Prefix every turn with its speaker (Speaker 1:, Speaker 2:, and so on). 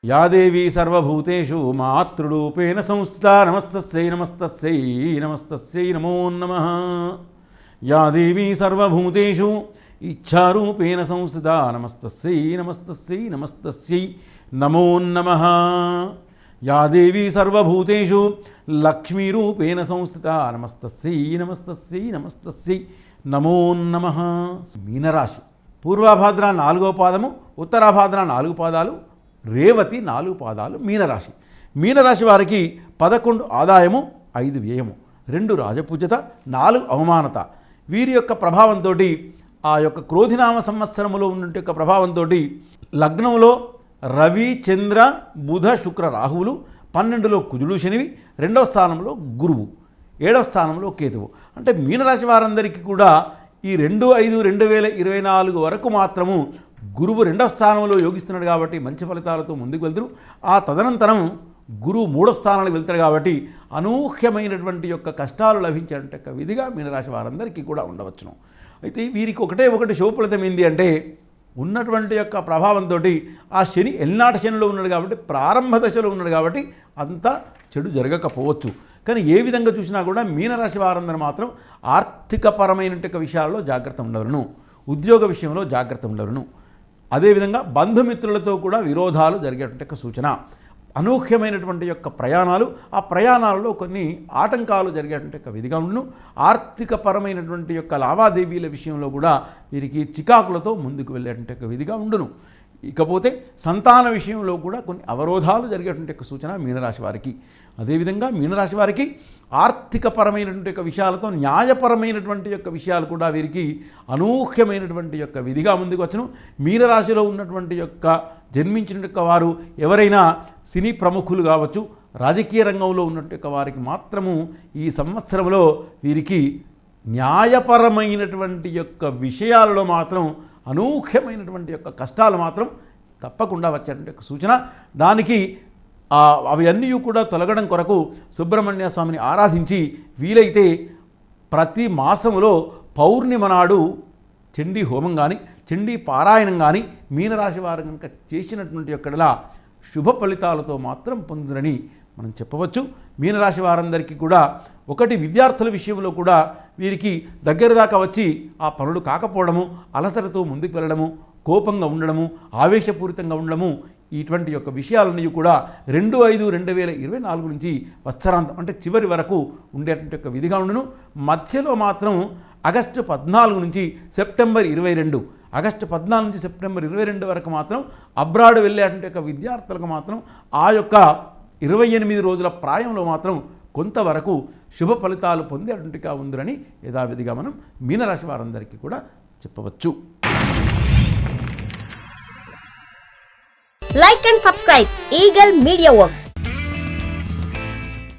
Speaker 1: Yeah దేవీ సర్వభూతేషు మాతృరూపేణ సంస్థితా నమస్తస్యై నమస్తస్యై నమస్తస్యై నమో నమః. యా దేవీ సర్వభూతేషు ఇచ్ఛారూపేణ సంస్థితా నమస్తస్యై నమస్తస్యై నమస్తస్యై నమో నమః. యా దేవీ సర్వభూతేషు లక్ష్మీరూపేణ సంస్థితా నమస్తస్యై నమస్తస్యై నమస్తస్యై నమో నమః. మీనరాశి పూర్వాభాద్ర 4వ పాదము, ఉత్తరాభాద్ర 4 పాదాలు, రేవతి 4 పాదాలు మీనరాశి. మీనరాశి వారికి 11 ఆదాయము, 5 వ్యయము, 2 రాజపూజ్యత, 4 అవమానత. వీరి యొక్క ప్రభావంతో ఆ యొక్క క్రోధినామ సంవత్సరములో ఉన్న యొక్క ప్రభావంతో లగ్నంలో రవి, చంద్ర, బుధ, శుక్ర, రాహువులు, 12లో కుజుడు, శనివి, 2వ స్థానంలో గురువు, 7వ స్థానంలో కేతువు. అంటే మీనరాశి వారందరికీ కూడా ఈ 2/5/2024 వరకు మాత్రము గురువు 2వ స్థానంలో యోగిస్తున్నాడు కాబట్టి మంచి ఫలితాలతో ముందుకు వెళ్తారు. ఆ తదనంతరం గురువు 3వ స్థానానికి వెళ్తాడు కాబట్టి అనూహ్యమైనటువంటి యొక్క కష్టాలు లభించేట విధిగా మీనరాశి వారందరికీ కూడా ఉండవచ్చును. అయితే వీరికి ఒకటి శుభఫలితం ఏంటి అంటే ఉన్నటువంటి యొక్క ప్రభావంతో ఆ శని ఎల్నాటి శనిలో ఉన్నాడు కాబట్టి ప్రారంభ దశలో ఉన్నాడు కాబట్టి అంత చెడు జరగకపోవచ్చు. కానీ ఏ విధంగా చూసినా కూడా మీనరాశి వారందరూ మాత్రం ఆర్థికపరమైనటువంటి విషయాల్లో జాగ్రత్త ఉండవలను, ఉద్యోగ విషయంలో జాగ్రత్త ఉండవలను. అదేవిధంగా బంధుమిత్రులతో కూడా విరోధాలు జరిగేటువంటి సూచన. అనూహ్యమైనటువంటి యొక్క ప్రయాణాలు, ఆ ప్రయాణాలలో కొన్ని ఆటంకాలు జరిగేటువంటి విధిగా ఉండును. ఆర్థికపరమైనటువంటి యొక్క లావాదేవీల విషయంలో కూడా వీరికి చికాకులతో ముందుకు వెళ్ళేటువంటి విధిగా ఉండును. ఇకపోతే సంతాన విషయంలో కూడా కొన్ని అవరోధాలు జరిగేటువంటి సూచన మీనరాశి వారికి. అదేవిధంగా మీనరాశి వారికి ఆర్థికపరమైనటువంటి యొక్క విషయాలతో న్యాయపరమైనటువంటి యొక్క విషయాలు కూడా వీరికి అనూహ్యమైనటువంటి యొక్క విధిగా ముందుకు వచ్చును. మీనరాశిలో ఉన్నటువంటి యొక్క జన్మించిన వారు ఎవరైనా సినీ ప్రముఖులు కావచ్చు, రాజకీయ రంగంలో ఉన్నటువంటి వారికి మాత్రము ఈ సంవత్సరంలో వీరికి న్యాయపరమైనటువంటి యొక్క విషయాలలో మాత్రం అనూహ్యమైనటువంటి యొక్క కష్టాలు మాత్రం తప్పకుండా వచ్చేటువంటి సూచన. దానికి అవి అన్నీ కూడా తొలగడం కొరకు సుబ్రహ్మణ్య స్వామిని ఆరాధించి వీలైతే ప్రతి మాసములో పౌర్ణిమ నాడు చండీ హోమం కానీ, చండీ పారాయణం కానీ మీనరాశి వారు కనుక చేసినటువంటి యొక్కడలా శుభ ఫలితాలతో మాత్రం పొందురని మనం చెప్పవచ్చు. మీనరాశి వారందరికీ కూడా విద్యార్థుల విషయంలో కూడా వీరికి దగ్గర దాకా వచ్చి ఆ పనులు కాకపోవడము, అలసటతో ముందుకు వెళ్ళడము, కోపంగా ఉండడము, ఆవేశపూరితంగా ఉండడము, ఇటువంటి యొక్క విషయాలన్నీ కూడా 2/5/2024 నుంచి వత్సరాంతం అంటే చివరి వరకు ఉండేటువంటి యొక్క విధిగా ఉండును. మధ్యలో మాత్రం ఆగస్టు 14 నుంచి సెప్టెంబర్ 22, ఆగస్టు 14 నుంచి సెప్టెంబర్ 22 వరకు మాత్రం అబ్రాడ్ వెళ్ళేటువంటి యొక్క విద్యార్థులకు మాత్రం ఆ యొక్క 28 రోజుల ప్రాయంలో మాత్రం కొంతవరకు శుభ ఫలితాలు పొందేటువంటిగా ఉందని యథావిధిగా మనం మీనరాశి వారందరికీ కూడా చెప్పవచ్చు.
Speaker 2: Like and subscribe Eagle Media Works.